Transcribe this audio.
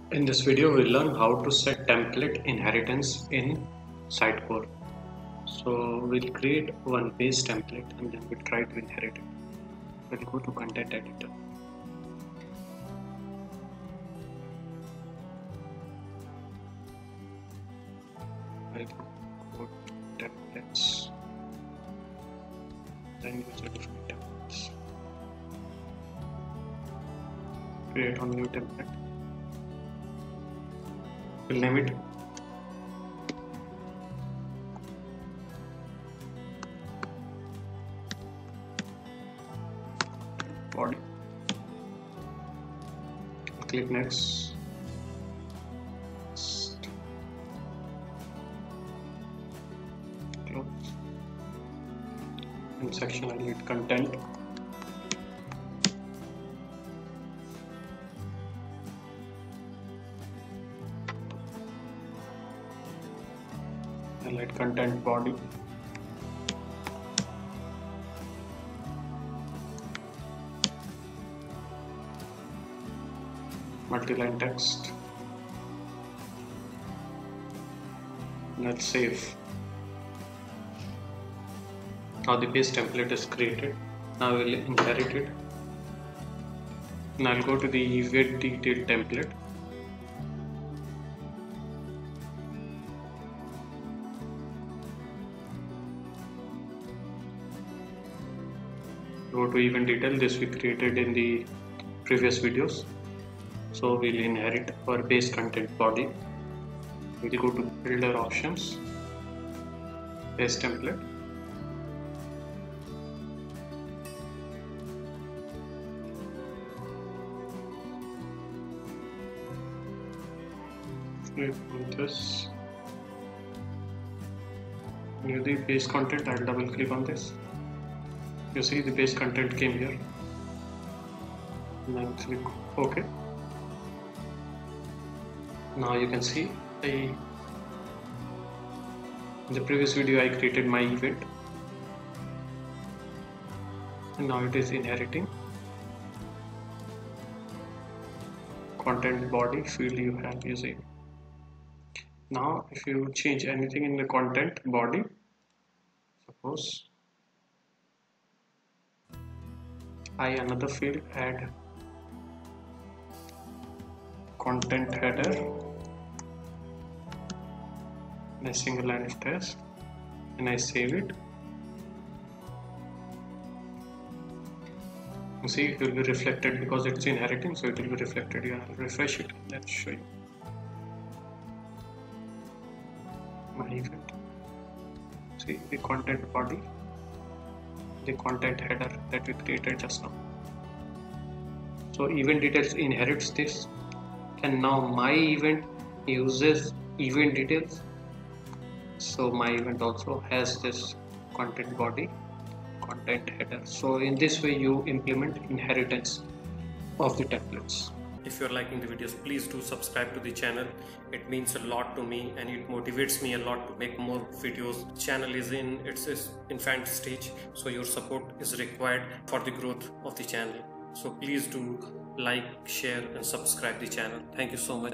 In this video, we'll learn how to set template inheritance in Sitecore. So we'll create one base template and then we'll try to inherit it. We'll go to content editor. I'll go to templates, then user defined templates. Create a new template. We'll name it body. Click next. Close. In section I need content. Highlight content body. Multi-line text. Let's save. Now the base template is created. Now we'll inherit it. Now I'll go to the event detail template. Go to event detail. This we created in the previous videos. So we'll inherit our base content body. We'll go to builder options, base template. Click on this. Near the base content, I'll double click on this. You see the base content came here. Then click OK. Now you can see in the previous video I created my event and now it is inheriting. Content body field you have using. Now if you change anything in the content body, suppose I another field add content header and a single line of text and I save it. You see it will be reflected because it's inheriting, so it will be reflected here. I'll refresh it. Let's show you my event. See the content body, the content header that we created just now. So event details inherits this, and now my event uses event details. So my event also has this content body, content header. So in this way you implement inheritance of the templates. If you're liking the videos, please do subscribe to the channel. It means a lot to me and it motivates me a lot to make more videos. The channel is in its infant stage, so your support is required for the growth of the channel. So please do like, share and subscribe the channel. Thank you so much.